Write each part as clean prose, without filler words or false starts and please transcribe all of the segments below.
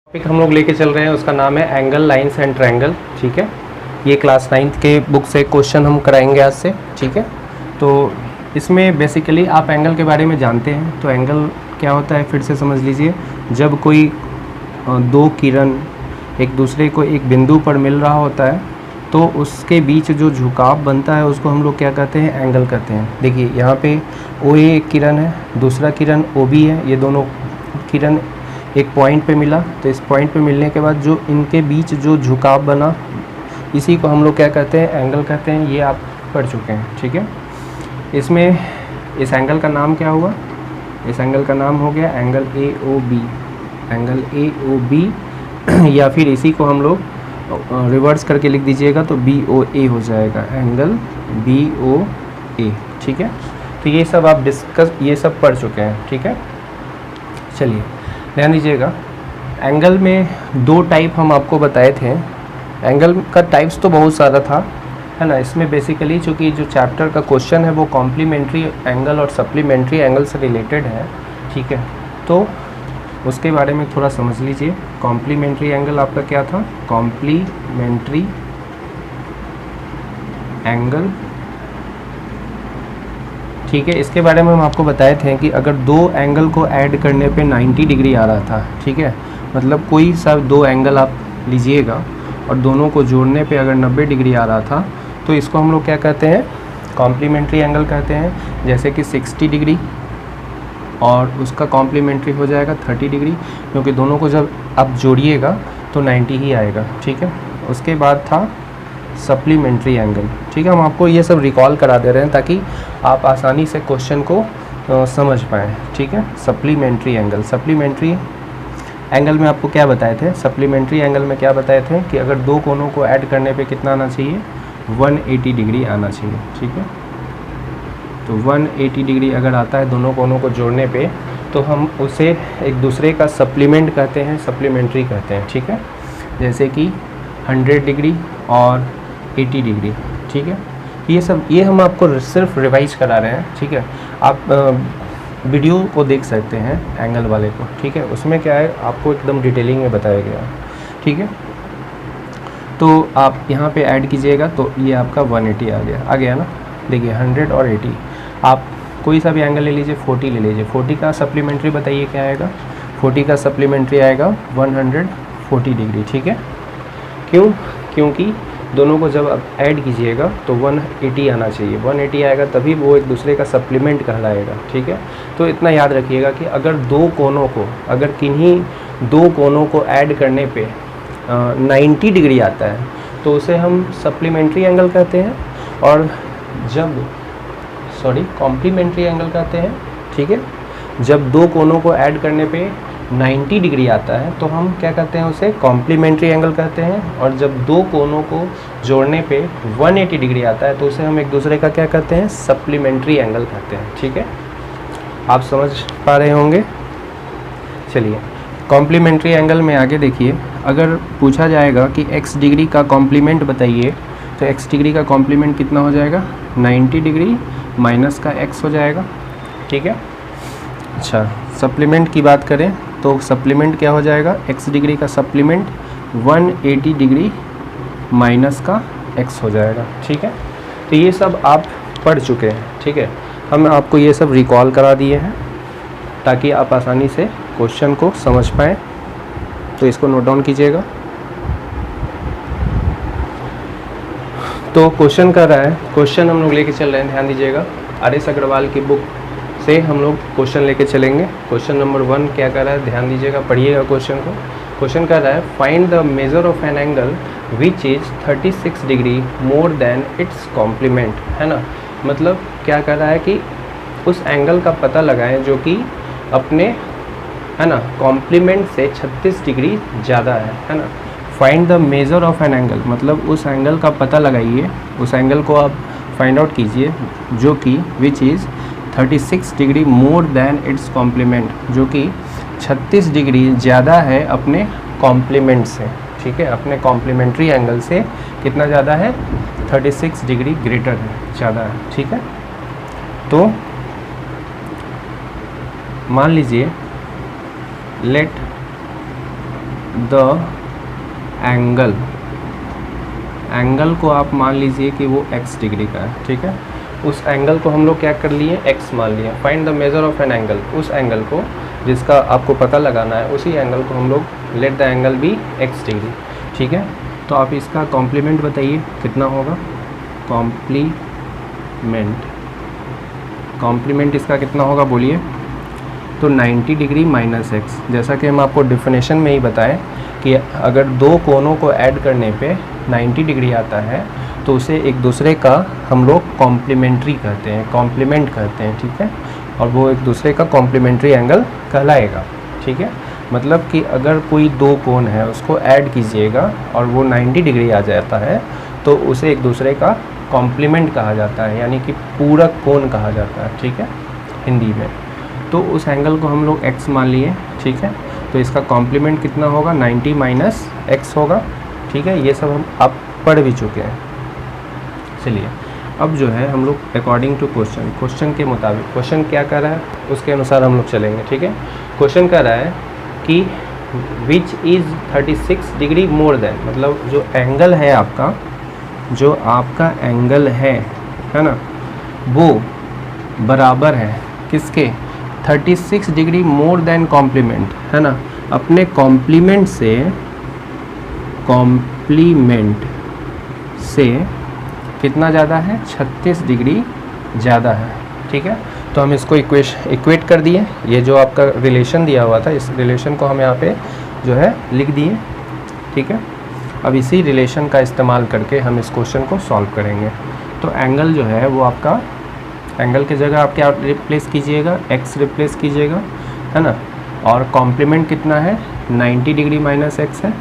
Topic हम लोग लेके चल रहे हैं उसका नाम है एंगल लाइंस एंड ट्रायंगल। ठीक है, ये क्लास 9th के बुक से क्वेश्चन हम कराएंगे आज से। ठीक है, तो इसमें बेसिकली आप एंगल के बारे में जानते हैं। तो एंगल क्या होता है फिर से समझ लीजिए। जब कोई दो किरण एक दूसरे को एक बिंदु पर मिल रहा होता है तो उसके बीच जो झुकाव बनता है उसको हम लोग क्या कहते हैं, एंगल कहते हैं। देखिए यहाँ पे ओ ए एक किरण है, दूसरा किरण ओ बी है। ये दोनों किरण एक पॉइंट पे मिला, तो इस पॉइंट पे मिलने के बाद जो इनके बीच जो झुकाव बना इसी को हम लोग क्या कहते हैं, एंगल कहते हैं। ये आप पढ़ चुके हैं। ठीक है, इसमें इस एंगल का नाम क्या हुआ, इस एंगल का नाम हो गया angle A O B, angle A O B या फिर इसी को हम लोग रिवर्स करके लिख दीजिएगा तो बी ओ ए हो जाएगा, एंगल बी ओ ए। ठीक है, तो ये सब आप ये सब पढ़ चुके हैं। ठीक है, चलिए ध्यान दीजिएगा। एंगल में दो टाइप हम आपको बताए थे। एंगल का टाइप्स तो बहुत सारा था, है ना। इसमें बेसिकली चूँकि जो चैप्टर का क्वेश्चन है वो कॉम्प्लीमेंट्री एंगल और सप्लीमेंट्री एंगल से रिलेटेड है। ठीक है, तो उसके बारे में थोड़ा समझ लीजिए। कॉम्प्लीमेंट्री एंगल आपका क्या था, कॉम्प्लीमेंट्री एंगल। ठीक है, इसके बारे में हम आपको बताए थे कि अगर दो एंगल को ऐड करने पे 90 डिग्री आ रहा था, ठीक है, मतलब कोई सा दो एंगल आप लीजिएगा और दोनों को जोड़ने पे अगर 90 डिग्री आ रहा था तो इसको हम लोग क्या कहते हैं, कॉम्प्लीमेंट्री एंगल कहते हैं। जैसे कि 60 डिग्री और उसका कॉम्प्लीमेंट्री हो जाएगा 30 डिग्री, क्योंकि दोनों को जब आप जोड़िएगा तो 90 ही आएगा। ठीक है, उसके बाद था सप्लीमेंट्री एंगल। ठीक है, हम आपको ये सब रिकॉल करा दे रहे हैं ताकि आप आसानी से क्वेश्चन को समझ पाएँ। ठीक है, सप्लीमेंट्री एंगल। सप्लीमेंट्री एंगल में आपको क्या बताए थे, सप्लीमेंट्री एंगल में क्या बताए थे कि अगर दो कोनों को ऐड करने पे कितना आना चाहिए, 180 डिग्री आना चाहिए। ठीक है, तो 180 डिग्री अगर आता है दोनों कोनों को जोड़ने पे तो हम उसे एक दूसरे का सप्लीमेंट कहते हैं, सप्लीमेंट्री कहते हैं। ठीक है, जैसे कि 100 डिग्री और 80 डिग्री। ठीक है, ये हम आपको सिर्फ रिवाइज करा रहे हैं। ठीक है, आप वीडियो को देख सकते हैं एंगल वाले को। ठीक है, उसमें क्या है आपको एकदम डिटेलिंग में बताया गया। ठीक है, तो आप यहाँ पे ऐड कीजिएगा तो ये आपका 180 आ गया ना। देखिए 100 और 80, आप कोई सा भी एंगल ले लीजिए, 40 ले लीजिए। 40 का सप्लीमेंट्री बताइए क्या आएगा, 40 का सप्लीमेंट्री आएगा 140 डिग्री। ठीक है, क्यों, क्योंकि दोनों को जब आप ऐड कीजिएगा तो 180 आना चाहिए। 180 आएगा तभी वो एक दूसरे का सप्लीमेंट कहलाएगा। ठीक है, तो इतना याद रखिएगा कि अगर दो कोनों को, अगर किन्हीं दो कोनों को ऐड करने पे 90 डिग्री आता है तो उसे हम सप्लीमेंट्री एंगल कहते हैं, और जब कॉम्प्लीमेंट्री एंगल कहते हैं। ठीक है, जब दो कोनों को ऐड करने पे 90 डिग्री आता है तो हम क्या कहते हैं, उसे कॉम्प्लीमेंट्री एंगल कहते हैं। और जब दो कोनों को जोड़ने पे 180 डिग्री आता है तो उसे हम एक दूसरे का क्या कहते हैं, सप्लीमेंट्री एंगल कहते हैं। ठीक है, आप समझ पा रहे होंगे। चलिए कॉम्प्लीमेंट्री एंगल में आगे देखिए, अगर पूछा जाएगा कि x डिग्री का कॉम्प्लीमेंट बताइए तो x डिग्री का कॉम्प्लीमेंट कितना हो जाएगा, 90 डिग्री माइनस का x हो जाएगा। ठीक है, अच्छा सप्लीमेंट की बात करें तो सप्लीमेंट क्या हो जाएगा, x डिग्री का सप्लीमेंट 180 डिग्री माइनस का x हो जाएगा। ठीक है, तो ये सब आप पढ़ चुके हैं। ठीक है, हम आपको ये सब रिकॉल करा दिए हैं ताकि आप आसानी से क्वेश्चन को समझ पाएँ। तो इसको नोट डाउन कीजिएगा। तो क्वेश्चन कर रहा है, क्वेश्चन हम लोग लेके चल रहे हैं, ध्यान दीजिएगा। आर.एस. अग्रवाल की बुक से हम लोग क्वेश्चन लेके चलेंगे। क्वेश्चन नंबर 1 क्या कर रहा है, ध्यान दीजिएगा, पढ़िएगा क्वेश्चन को। क्वेश्चन कर रहा है, find the measure of an angle which is 36 degree more than its complement, है ना। मतलब क्या कर रहा है कि उस एंगल का पता लगाएं जो कि अपने, है ना, कॉम्प्लीमेंट से 36 डिग्री ज़्यादा है ना। Find the measure of an angle, मतलब उस एंगल का पता लगाइए, उस एंगल को आप फाइंड आउट कीजिए जो कि which is 36 degree more than its complement, जो कि 36 डिग्री ज़्यादा है अपने कॉम्प्लीमेंट से। ठीक है, अपने कॉम्प्लीमेंट्री एंगल से कितना ज़्यादा है, 36 डिग्री ग्रेटर है, ज़्यादा है। ठीक है, तो मान लीजिए लेट द एंगल को आप मान लीजिए कि वो x डिग्री का है, ठीक है। उस एंगल को हम लोग क्या कर लिए, x मान लिए। Find the measure of an angle, उस एंगल को जिसका आपको पता लगाना है, उसी एंगल को हम लोग let the angle be x degree, ठीक है। तो आप इसका कॉम्प्लीमेंट बताइए कितना होगा, कॉम्प्लीमेंट इसका कितना होगा बोलिए। तो 90 डिग्री माइनस एक्स, जैसा कि हम आपको डेफिनेशन में ही बताएं कि अगर दो कोनों को ऐड करने पे 90 डिग्री आता है तो उसे एक दूसरे का हम लोग कॉम्प्लीमेंट्री कहते हैं, कॉम्प्लीमेंट कहते हैं, ठीक है। और वो एक दूसरे का कॉम्प्लीमेंट्री एंगल कहलाएगा, ठीक है। मतलब कि अगर कोई दो कोण है उसको ऐड कीजिएगा और वो 90 डिग्री आ जाता है तो उसे एक दूसरे का कॉम्प्लीमेंट कहा जाता है, यानी कि पूरक कोण कहा जाता है, ठीक है, हिंदी में। तो उस एंगल को हम लोग x मान लिए, ठीक है। तो इसका कॉम्प्लीमेंट कितना होगा, 90 माइनस एक्स होगा, ठीक है। ये सब हम आप पढ़ भी चुके हैं। चलिए अब जो है हम लोग अकॉर्डिंग टू क्वेश्चन के मुताबिक, क्वेश्चन क्या कर रहा है उसके अनुसार हम लोग चलेंगे, ठीक है। क्वेश्चन कह रहा है कि which is 36 degree more then, मतलब जो एंगल है आपका, जो आपका एंगल है ना, वो बराबर है किसके, 36 डिग्री मोर देन कॉम्प्लीमेंट, है ना। अपने कॉम्प्लीमेंट से कितना ज़्यादा है, 36 डिग्री ज़्यादा है, ठीक है। तो हम इसको इक्वेट कर दिए, ये जो आपका रिलेशन दिया हुआ था इस रिलेशन को हम यहाँ पे जो है लिख दिए, ठीक है। अब इसी रिलेशन का इस्तेमाल करके हम इस क्वेश्चन को सॉल्व करेंगे। तो एंगल जो है वो आपका, एंगल की जगह आप क्या रिप्लेस कीजिएगा, x रिप्लेस कीजिएगा, है ना। और कॉम्प्लीमेंट कितना है, 90 डिग्री माइनस एक्स है,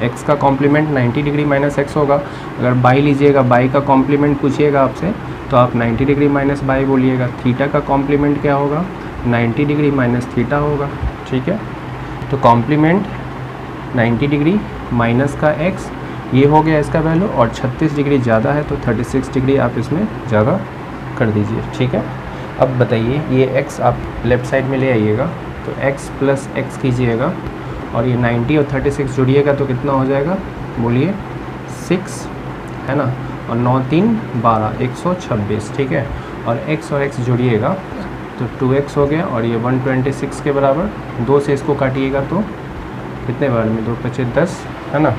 x का कॉम्प्लीमेंट 90 डिग्री माइनस एक्स होगा। अगर बाई लीजिएगा, बाई का कॉम्प्लीमेंट पूछिएगा आपसे तो आप 90 डिग्री माइनस बाई बोलिएगा। थीटा का कॉम्प्लीमेंट क्या होगा, 90 डिग्री माइनस थीटा होगा, ठीक है। तो कॉम्प्लीमेंट 90 डिग्री माइनस का x, ये हो गया इसका वैल्यू, और 36 डिग्री ज़्यादा है तो 36 डिग्री आप इसमें ज़्यादा कर दीजिए, ठीक है। अब बताइए ये x आप लेफ़्ट साइड में ले आइएगा, तो x प्लस x कीजिएगा और ये 90 और 36 जोड़िएगा तो कितना हो जाएगा बोलिए, 6, है ना। और 9 3 12, 126, ठीक है। और x और x जोड़िएगा तो 2x हो गया और ये 126 के बराबर। 2 से इसको काटिएगा तो कितने बार में, 2 5 10, है ना।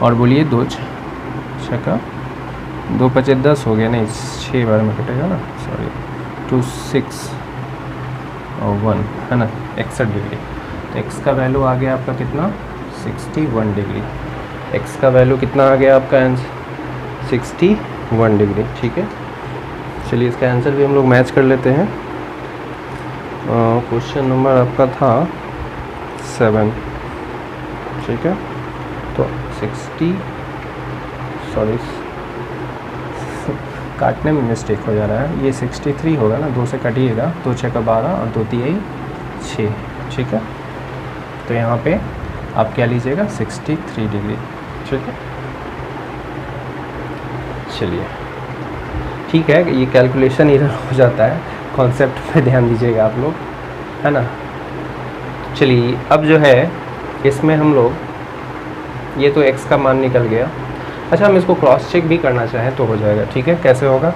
और बोलिए 2 छक्का 2 5 10 हो गया, नहीं 6 बार में कटेगा ना, सॉरी, 2 6 और 1, है ना, 61 डिग्री। तो x का वैल्यू आ गया आपका कितना, 61 डिग्री। x का वैल्यू कितना आ गया आपका आंसर, 61 डिग्री, ठीक है। चलिए इसका आंसर भी हम लोग मैच कर लेते हैं। क्वेश्चन नंबर आपका था 7, ठीक है। तो 60, सॉरी काटने में मिस्टेक हो जा रहा है, ये 63 होगा ना, 2 से काटिएगा, 2 6 का 12 और 2 3 6, ठीक है। तो यहाँ पे आप क्या लीजिएगा, 63 डिग्री, ठीक है। चलिए ठीक है, ये कैलकुलेशन इधर हो जाता है, कॉन्सेप्ट पे ध्यान दीजिएगा आप लोग, है ना। चलिए अब जो है इसमें हम लोग, ये तो x का मान निकल गया। अच्छा हम इसको क्रॉस चेक भी करना चाहें तो हो जाएगा, ठीक है। कैसे होगा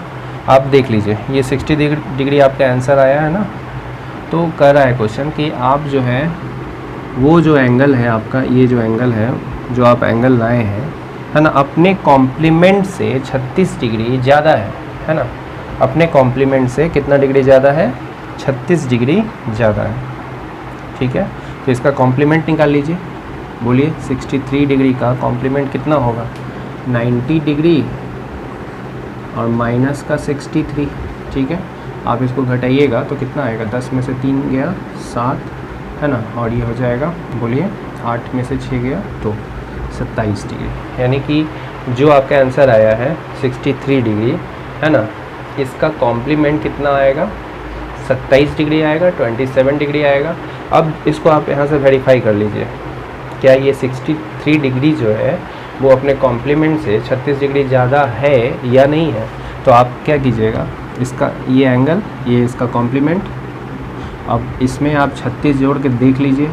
आप देख लीजिए, ये 60 डिग्री आपका आंसर आया है ना। तो कह रहा है क्वेश्चन कि आप जो है वो जो एंगल है आपका, ये जो एंगल है जो आप एंगल लाए हैं, है ना, अपने कॉम्प्लीमेंट से 36 डिग्री ज़्यादा है ना। अपने कॉम्प्लीमेंट से कितना डिग्री ज़्यादा है, 36 डिग्री ज़्यादा है, ठीक है। तो इसका कॉम्प्लीमेंट निकाल लीजिए, बोलिए 63 डिग्री का कॉम्प्लीमेंट कितना होगा, 90 डिग्री और माइनस का 63, ठीक है। आप इसको घटाइएगा तो कितना आएगा, 10 में से 3 गया 7, है ना, और ये हो जाएगा बोलिए 8 में से 6 गया तो 27 डिग्री। यानी कि जो आपका आंसर आया है 63 डिग्री, है ना, इसका कॉम्प्लीमेंट कितना आएगा, 27 डिग्री आएगा, 27 डिग्री आएगा। अब इसको आप यहाँ से वेरीफाई कर लीजिए, क्या ये 63 डिग्री जो है वो अपने कॉम्प्लीमेंट से 36 डिग्री ज़्यादा है या नहीं है। तो आप क्या कीजिएगा, इसका ये एंगल, ये इसका कॉम्प्लीमेंट, अब इसमें आप 36 जोड़ के देख लीजिए,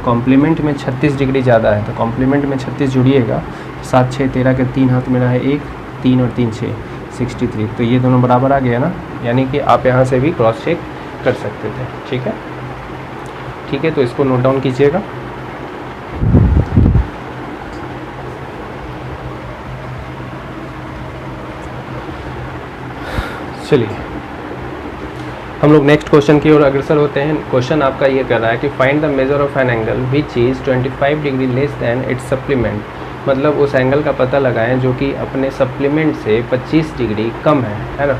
कॉम्प्लीमेंट में 36 डिग्री ज़्यादा है, तो कॉम्प्लीमेंट में 36 जुड़िएगा, 7 6 13 के 3 हाथ में रहा है 1, 3 और 3 6 63, तो ये दोनों बराबर आ गया ना, यानी कि आप यहाँ से भी क्रॉस चेक कर सकते थे। ठीक है, ठीक है, तो इसको नोट डाउन कीजिएगा। चलिए हम लोग नेक्स्ट क्वेश्चन की ओर अग्रसर होते हैं। क्वेश्चन आपका ये कर रहा है कि find the measure of an angle which is 25 degree less than it's supplement, मतलब उस एंगल का पता लगाएं जो कि अपने सप्लीमेंट से 25 डिग्री कम है ना।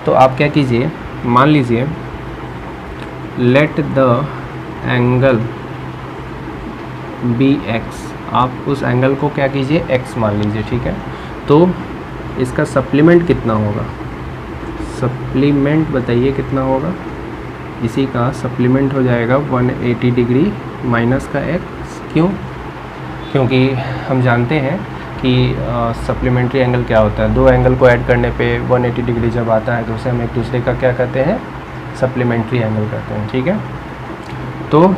तो आप क्या कीजिए, मान लीजिए let the angle be x, आप उस एंगल को क्या कीजिए x मान लीजिए। ठीक है, तो इसका सप्लीमेंट कितना होगा, सप्लीमेंट बताइए कितना होगा, इसी का सप्लीमेंट हो जाएगा 180 डिग्री माइनस का x। क्यों? क्योंकि हम जानते हैं कि सप्लीमेंट्री एंगल क्या होता है, दो एंगल को ऐड करने पे 180 डिग्री जब आता है तो उसे हम एक दूसरे का क्या कहते हैं, सप्लीमेंट्री एंगल कहते हैं। ठीक है, तो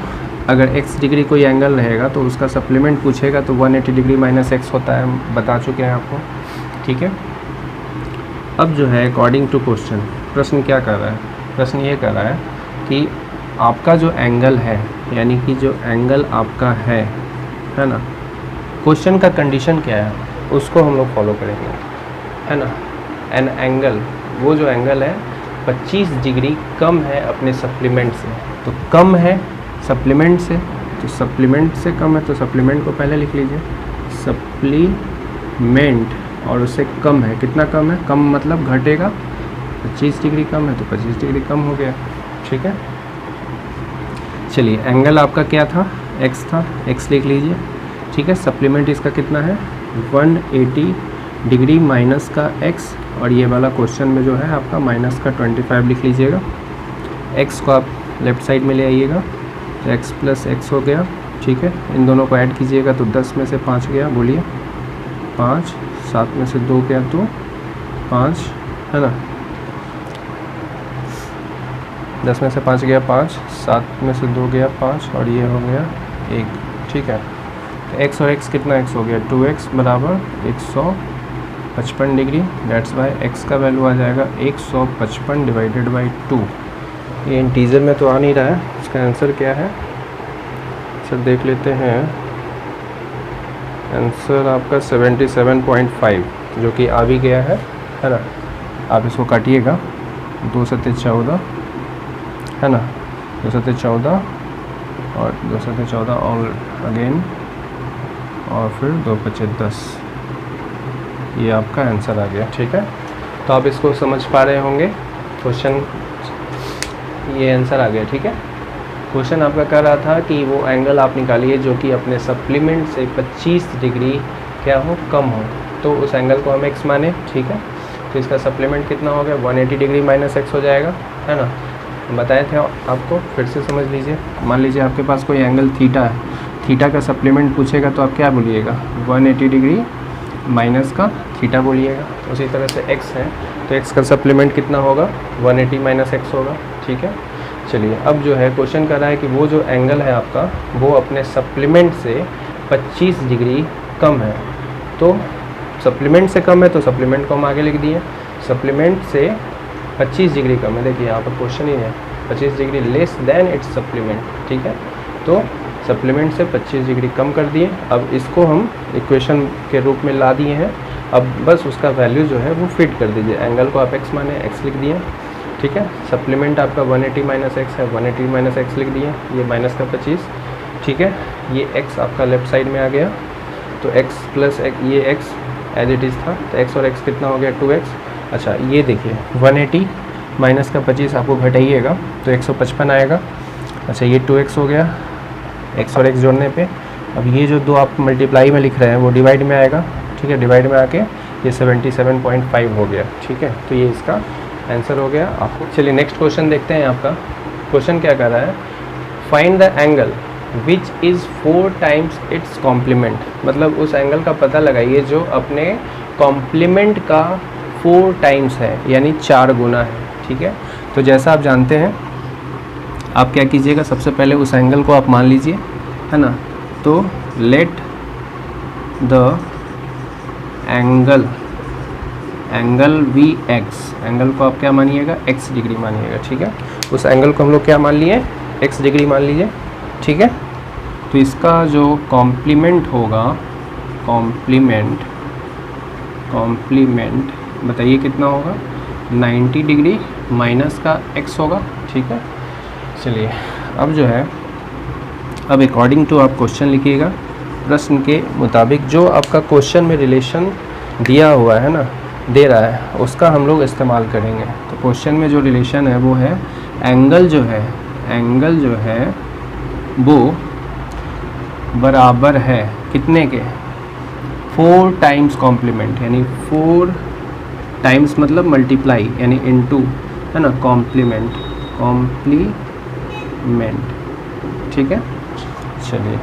अगर x डिग्री कोई एंगल रहेगा तो उसका सप्लीमेंट पूछेगा तो 180 डिग्री माइनस x होता है, बता चुके हैं आपको। ठीक है, अब जो है अकॉर्डिंग टू क्वेश्चन, प्रश्न क्या कर रहा है, प्रश्न ये कर रहा है कि आपका जो एंगल है, यानी कि जो एंगल आपका है ना, क्वेश्चन का कंडीशन क्या है उसको हम लोग फॉलो करेंगे, है ना। एन एंगल, वो जो एंगल है 25 डिग्री कम है अपने सप्लीमेंट से, तो कम है सप्लीमेंट से, तो सप्लीमेंट से कम है तो सप्लीमेंट को पहले लिख लीजिए, सप्लीमेंट, और उससे कम है, कितना कम है, कम मतलब घटेगा, 25 डिग्री कम है तो 25 डिग्री कम हो गया। ठीक है, चलिए एंगल आपका क्या था, x था, x लिख लीजिए। ठीक है, सप्लीमेंट इसका कितना है 180 डिग्री माइनस का x, और ये वाला क्वेश्चन में जो है आपका माइनस का 25 लिख लीजिएगा। x को आप लेफ़्ट साइड में ले आइएगा, तो x प्लस x हो गया। ठीक है, इन दोनों को ऐड कीजिएगा तो 10 में से 5 गया, बोलिए 5, 7 में से 2 गया तो 5, है ना, 10 में से 5 गया 5, 7 में से 2 गया 5, और ये हो गया 1। ठीक है, तो x और x कितना x हो गया 2x बराबर 155 डिग्री, डेट्स बाय x का वैल्यू आ जाएगा 155 डिवाइडेड बाई 2। ये इंटीजर में तो आ नहीं रहा है, इसका आंसर क्या है, सर देख लेते हैं। आंसर आपका 77.5 जो कि आ भी गया है ना। आप इसको काटिएगा, 2 सत्ते 14, है ना, 2 सत्ते 14 और 2 सत्ते 14 और अगेन, और फिर 2 पचे 10, ये आपका आंसर आ गया। ठीक है, तो आप इसको समझ पा रहे होंगे, क्वेश्चन ये आंसर आ गया। ठीक है, क्वेश्चन आपका कह रहा था कि वो एंगल आप निकालिए जो कि अपने सप्लीमेंट से 25 डिग्री क्या हो, कम हो, तो उस एंगल को हम x माने। ठीक है, तो इसका सप्लीमेंट कितना हो गया 180 डिग्री माइनस x हो जाएगा, है ना, बताए थे आपको, फिर से समझ लीजिए। मान लीजिए आपके पास कोई एंगल थीटा है, थीटा का सप्लीमेंट पूछेगा तो आप क्या बोलिएगा 180 डिग्री माइनस का थीटा बोलिएगा। उसी तरह से x है तो x का सप्लीमेंट कितना होगा 180 माइनस x होगा। ठीक है, चलिए अब जो है क्वेश्चन कर रहा है कि वो जो एंगल है आपका वो अपने सप्लीमेंट से 25 डिग्री कम है, तो सप्लीमेंट से कम है तो सप्लीमेंट को हम आगे लिख दिए, सप्लीमेंट से 25 डिग्री कम है, देखिए यहाँ पर क्वेश्चन ही है 25 degree less than it's supplement. ठीक है, तो सप्लीमेंट से 25 डिग्री कम कर दिए। अब इसको हम इक्वेशन के रूप में ला दिए हैं, अब बस उसका वैल्यू जो है वो फिट कर दीजिए, एंगल को आप x माने x लिख दिए। ठीक है, सप्लीमेंट आपका 180 माइनस एक्स है, 180 माइनस एक्स लिख दिए, ये माइनस का 25। ठीक है, ये x आपका लेफ्ट साइड में आ गया, तो x प्लस ये x एज इट इज़ था, तो x और x कितना हो गया 2x। अच्छा ये देखिए 180 माइनस का 25 आपको घटाइएगा तो 155 आएगा। अच्छा ये 2x हो गया, x और x जोड़ने पे अब ये जो दो आप मल्टीप्लाई में लिख रहे हैं वो डिवाइड में आएगा। ठीक है, डिवाइड में आके ये 77.5 हो गया। ठीक है, तो ये इसका आंसर हो गया आपको। चलिए नेक्स्ट क्वेश्चन देखते हैं। आपका क्वेश्चन क्या कर रहा है, find the angle which is 4 times its complement, मतलब उस एंगल का पता लगाइए जो अपने कॉम्प्लीमेंट का 4 टाइम्स है, यानी 4 गुना है। ठीक है, तो जैसा आप जानते हैं, आप क्या कीजिएगा, सबसे पहले उस एंगल को आप मान लीजिए, है ना, तो let the angle be x, angle को आप क्या मानिएगा, एक्स डिग्री मानिएगा, ठीक है। उस एंगल को हम लोग क्या मान लिए, एक्स डिग्री मान लीजिए, ठीक है। तो इसका जो कॉम्प्लीमेंट होगा, कॉम्प्लीमेंट बताइए कितना होगा, 90 डिग्री माइनस का x होगा, ठीक है। चलिए अब जो है, अब अकॉर्डिंग टू आप क्वेश्चन लिखिएगा, प्रश्न के मुताबिक जो आपका क्वेश्चन में रिलेशन दिया हुआ है ना, दे रहा है, उसका हम लोग इस्तेमाल करेंगे। तो क्वेश्चन में जो रिलेशन है वो है एंगल जो है वो बराबर है कितने के, 4 टाइम्स कॉम्प्लीमेंट, यानी 4 टाइम्स मतलब मल्टीप्लाई यानी इनटू, है ना, कॉम्प्लीमेंट, ठीक है। चलिए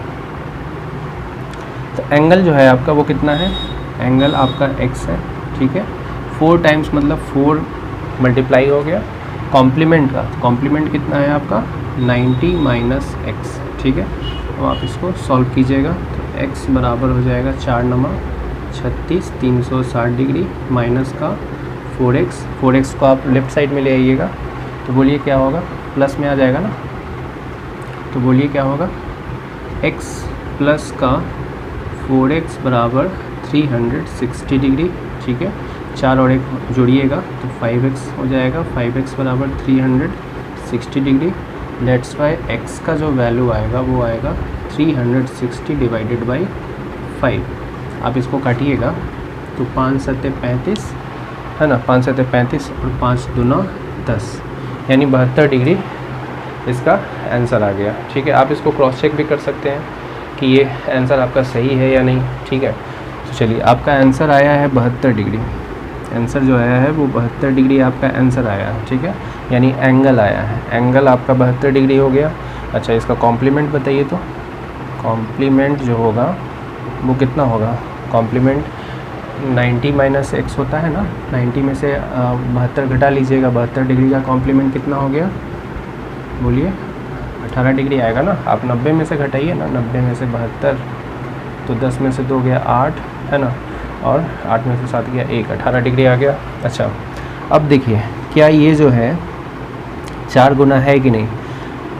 तो एंगल जो है आपका वो कितना है, एंगल आपका x है, ठीक है। 4 टाइम्स मतलब 4 मल्टीप्लाई हो गया कॉम्प्लीमेंट का, कॉम्प्लीमेंट कितना है आपका 90 माइनस एक्स, ठीक है। तो आप इसको सॉल्व कीजिएगा तो x बराबर हो जाएगा 4 नमा 36 360 डिग्री माइनस का 4x को आप लेफ़्ट साइड में ले आइएगा, तो बोलिए क्या होगा, प्लस में आ जाएगा ना, तो बोलिए क्या होगा, x प्लस का 4x बराबर 360 डिग्री, ठीक है। 4 और 1 जोड़िएगा तो 5x हो जाएगा, 5x बराबर 360 डिग्री। लेट्स वाई x का जो वैल्यू आएगा वो आएगा 360 डिवाइडेड बाई 5। आप इसको काटिएगा तो 5 सत्ते 35, है ना, 5 सत्ते 35 और 5 दूना 10, यानी 72 डिग्री इसका आंसर आ गया, ठीक है। आप इसको क्रॉस चेक भी कर सकते हैं कि ये आंसर आपका सही है या नहीं, ठीक है। तो चलिए आपका आंसर आया है 72 डिग्री, आंसर जो आया है वो 72 डिग्री आपका आंसर आया है, ठीक है, यानी एंगल आया है, एंगल आपका 72 डिग्री हो गया। अच्छा इसका कॉम्प्लीमेंट बताइए, तो कॉम्प्लीमेंट जो होगा वो कितना होगा, कॉम्प्लीमेंट 90 माइनस एक्स होता है ना, 90 में से 72 घटा लीजिएगा, 72 डिग्री का कॉम्प्लीमेंट कितना हो गया, बोलिए 18 डिग्री आएगा ना। आप 90 में से घटाइए ना, 90 में से 72 तो 10 में से 2 गया 8, है ना, और 8 में से 7 गया 1, 18 डिग्री आ गया। अच्छा अब देखिए क्या ये जो है 4 गुना है कि नहीं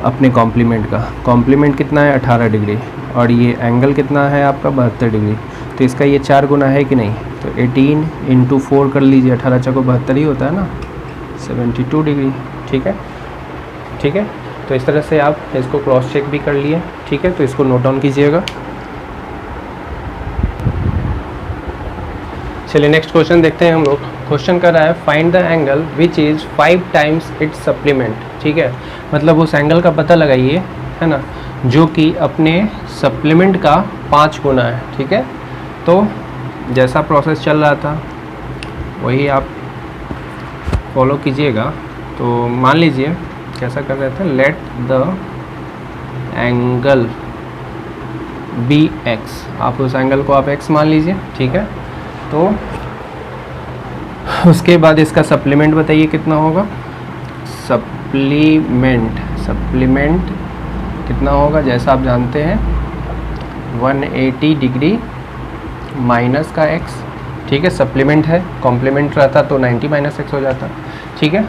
अपने कॉम्प्लीमेंट का, कॉम्प्लीमेंट कितना है 18 डिग्री और ये एंगल कितना है आपका 72 डिग्री, तो इसका ये 4 गुना है कि नहीं, तो 18 इंटू 4 कर लीजिए, 18 चौको 72 ही होता है ना, 72 डिग्री, ठीक है, ठीक है। तो इस तरह से आप इसको क्रॉस चेक भी कर लिए, ठीक है। तो इसको नोट डाउन कीजिएगा। चलिए नेक्स्ट क्वेश्चन देखते हैं हम लोग। क्वेश्चन कर रहा है find the angle which is 5 times it's supplement, ठीक है, मतलब उस एंगल का पता लगाइए, है ना, जो कि अपने सप्लीमेंट का 5 गुना है, ठीक है। तो जैसा प्रोसेस चल रहा था वही आप फॉलो कीजिएगा। तो मान लीजिए कैसा कर रहे थे, let the angle be x, आप उस एंगल को आप एक्स मान लीजिए, ठीक है। तो उसके बाद इसका सप्लीमेंट बताइए कितना होगा, सप्लीमेंट कितना होगा, जैसा आप जानते हैं 180 डिग्री माइनस का x, ठीक है, सप्लीमेंट है, कॉम्प्लीमेंट रहता तो 90 माइनस एक्स हो जाता, ठीक है।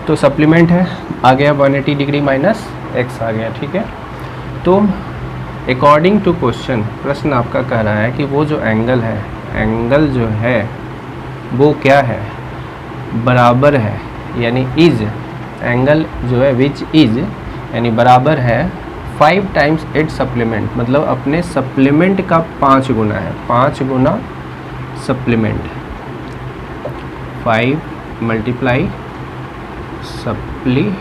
तो सप्लीमेंट है, आ गया 180 डिग्री माइनस एक्स आ गया, ठीक है। तो अकॉर्डिंग टू क्वेश्चन, प्रश्न आपका कह रहा है कि वो जो एंगल है, एंगल जो है वो क्या है, बराबर है, यानी इज, एंगल जो है विच इज यानी बराबर है 5 टाइम्स इट सप्लीमेंट, मतलब अपने सप्लीमेंट का 5 गुना है, 5 गुना सप्लीमेंट, 5 मल्टीप्लाई सप्लीमेंट,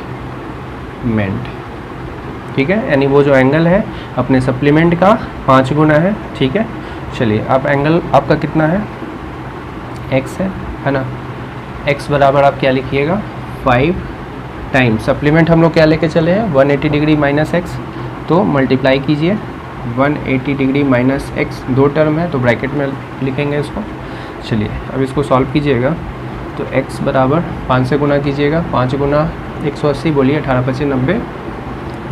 ठीक है, यानी वो जो एंगल है अपने सप्लीमेंट का 5 गुना है, ठीक है। चलिए आप एंगल आपका कितना है, x है ना, x बराबर आप क्या लिखिएगा 5 टाइम सप्लीमेंट हम लोग क्या लेके चले हैं 180 डिग्री माइनस एक्स, तो मल्टीप्लाई कीजिए 180 डिग्री माइनस एक्स, 2 टर्म है तो ब्रैकेट में लिखेंगे इसको। चलिए अब इसको सॉल्व कीजिएगा तो x बराबर 5 से गुना कीजिएगा, 5 गुना 180, बोलिए 18 25 90,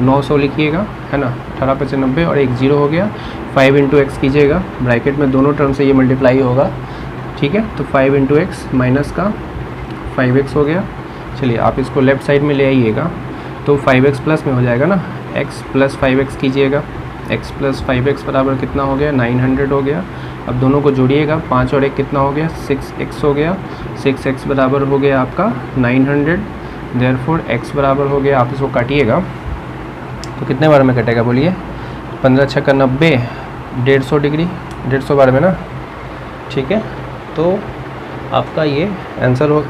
900 लिखिएगा, है ना, 18 पे से 90 और एक 0 हो गया। 5 इंटू एक्स कीजिएगा, ब्रैकेट में दोनों टर्म से ये मल्टीप्लाई होगा, ठीक है। तो 5 इंटू एक्स माइनस का 5x हो गया। चलिए आप इसको लेफ़्ट साइड में ले आइएगा, तो 5x प्लस में हो जाएगा ना, x प्लस 5x कीजिएगा, x प्लस 5x बराबर कितना हो गया, 900 हो गया। अब दोनों को जोड़िएगा, 5 और 1 कितना हो गया, 6x हो गया। 6x बराबर हो गया आपका 900, देयरफॉर x बराबर हो गया, आप इसको काटिएगा तो कितने बार में कटेगा बोलिए, 15 छक्का 90, 150 डिग्री, 150 बार में ना, ठीक है। तो आपका ये आंसर हो,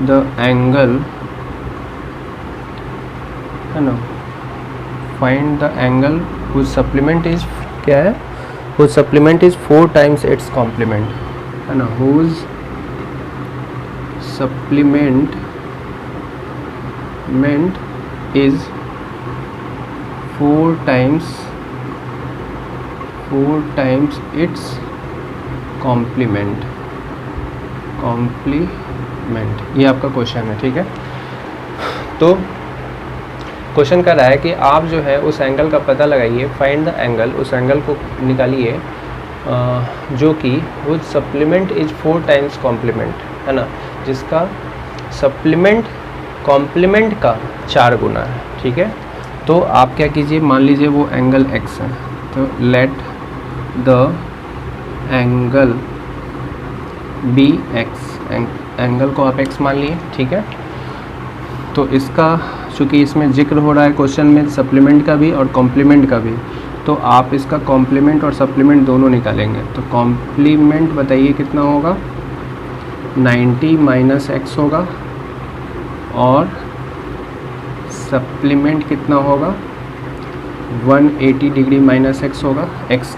द एंगल, है ना, find the angle whose supplement is, क्या है, whose supplement is 4 times its complement, है ना, whose supplement is 4 times its complement, ये आपका क्वेश्चन है, ठीक है। तो क्वेश्चन कर रहा है कि आप जो है उस एंगल का पता लगाइए, फाइंड द एंगल, उस एंगल को निकालिए जो कि वो सप्लीमेंट इज 4 टाइम्स कॉम्प्लीमेंट, है ना, जिसका सप्लीमेंट कॉम्प्लीमेंट का 4 गुना है, ठीक है। तो आप क्या कीजिए, मान लीजिए वो एंगल x है, तो let the angle be x, angle को आप x मान लिए, ठीक है। तो इसका चूँकि इसमें जिक्र हो रहा है क्वेश्चन में सप्लीमेंट का भी और कॉम्प्लीमेंट का भी, तो आप इसका कॉम्प्लीमेंट और सप्लीमेंट दोनों निकालेंगे। तो कॉम्प्लीमेंट बताइए कितना होगा, 90 माइनस एक्स होगा, और सप्लीमेंट कितना होगा, 180 डिग्री माइनस एक्स होगा। एक्स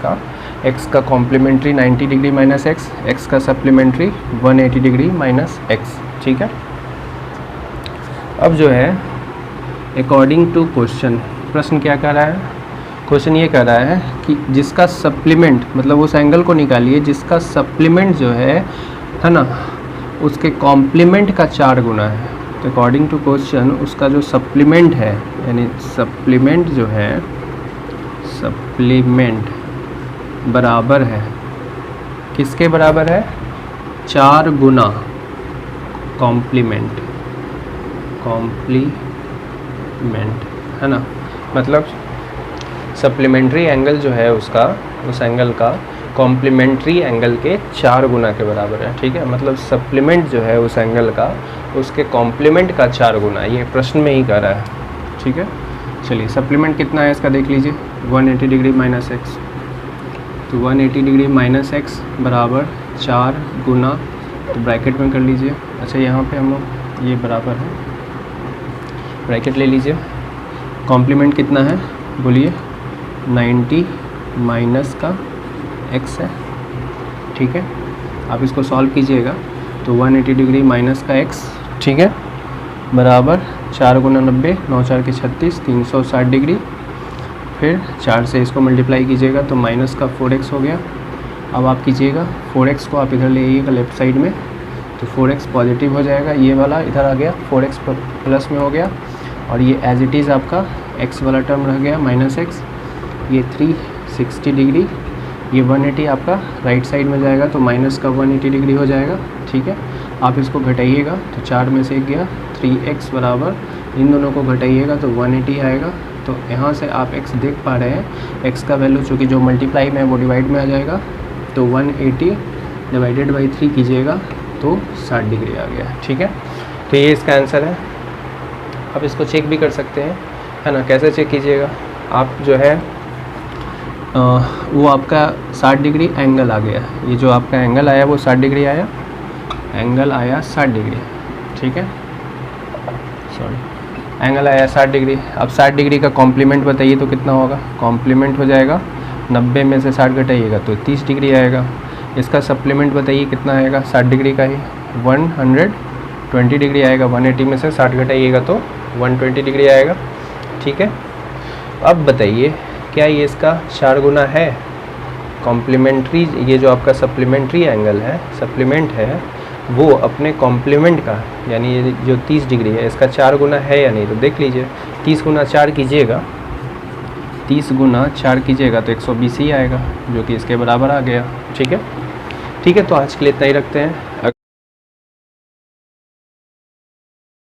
का कॉम्प्लीमेंट्री 90 डिग्री माइनस एक्स का सप्लीमेंट्री 180 डिग्री माइनस एक्स, ठीक है। अब जो है अकॉर्डिंग टू क्वेश्चन, प्रश्न क्या कर रहा है, क्वेश्चन ये कर रहा है कि जिसका सप्लीमेंट, मतलब उस एंगल को निकालिए जिसका सप्लीमेंट जो है ना, उसके कॉम्प्लीमेंट का 4 गुना है। तो अकॉर्डिंग टू क्वेश्चन उसका जो सप्लीमेंट है, यानी सप्लीमेंट जो है, सप्लीमेंट बराबर है, किसके बराबर है, 4 गुना कॉम्प्लीमेंट, है ना। मतलब सप्लीमेंट्री एंगल जो है उसका, उस एंगल का कॉम्प्लीमेंट्री एंगल के 4 गुना के बराबर है, ठीक है। मतलब सप्लीमेंट जो है उस एंगल का उसके कॉम्प्लीमेंट का 4 गुना, ये प्रश्न में ही कर रहा है, ठीक है। चलिए सप्लीमेंट कितना है इसका देख लीजिए, 180 डिग्री माइनस एक्स, तो 180 डिग्री माइनस एक्स बराबर 4 गुना, तो ब्रैकेट में कर लीजिए। अच्छा यहाँ पे हम लोग ये बराबर है, ब्रैकेट ले लीजिए। कॉम्प्लीमेंट कितना है बोलिए, 90 माइनस का x है, ठीक है। आप इसको सॉल्व कीजिएगा तो 180 डिग्री माइनस का x, ठीक है, बराबर 4 गुना 90, 9 4 के 36, 360 डिग्री, फिर 4 से इसको मल्टीप्लाई कीजिएगा तो माइनस का 4x हो गया। अब आप कीजिएगा 4x को आप इधर ले आइएगा लेफ़्ट साइड में, तो 4x पॉजिटिव हो जाएगा, ये वाला इधर आ गया, 4x प्लस में हो गया, और ये एज इट इज़ आपका x वाला टर्म रह गया माइनस एक्स, ये 360 डिग्री, ये 180 आपका राइट साइड में जाएगा तो माइनस का 180 डिग्री हो जाएगा, ठीक है। आप इसको घटाइएगा तो 4 में से 1 गया, 3x बराबर, इन दोनों को घटाइएगा तो 180 आएगा। तो यहाँ से आप x देख पा रहे हैं, x का वैल्यू चूँकि जो मल्टीप्लाई में है वो डिवाइड में आ जाएगा, तो 180 डिवाइडेड बाई 3 कीजिएगा तो 60 डिग्री आ गया, ठीक है। तो ये इसका आंसर है। आप इसको चेक भी कर सकते हैं, है ना। कैसे चेक कीजिएगा, आप जो है वो आपका 60 डिग्री एंगल आ गया, ये जो आपका एंगल आया वो 60 डिग्री आया, एंगल आया 60 डिग्री, ठीक है, सॉरी, एंगल आया 60 डिग्री। अब 60 डिग्री का कॉम्प्लीमेंट बताइए तो कितना होगा, कॉम्प्लीमेंट हो जाएगा 90 में से 60 घटाइएगा तो 30 डिग्री आएगा। इसका सप्लीमेंट बताइए कितना आएगा, 60 डिग्री का ही 120 डिग्री आएगा, 180 में से 60 घटाइएगा तो 120 डिग्री आएगा, ठीक है। अब बताइए क्या ये इसका 4 गुना है कॉम्प्लीमेंट्री, ये जो आपका सप्लीमेंट्री एंगल है, सप्लीमेंट है, वो अपने कॉम्प्लीमेंट का, यानी ये जो 30 डिग्री है इसका 4 गुना है या नहीं, तो देख लीजिए 30 गुना 4 कीजिएगा, 30 गुना 4 कीजिएगा तो 120 ही आएगा, जो कि इसके बराबर आ गया। ठीक है, ठीक है, तो आज के लिए इतना ही रखते हैं।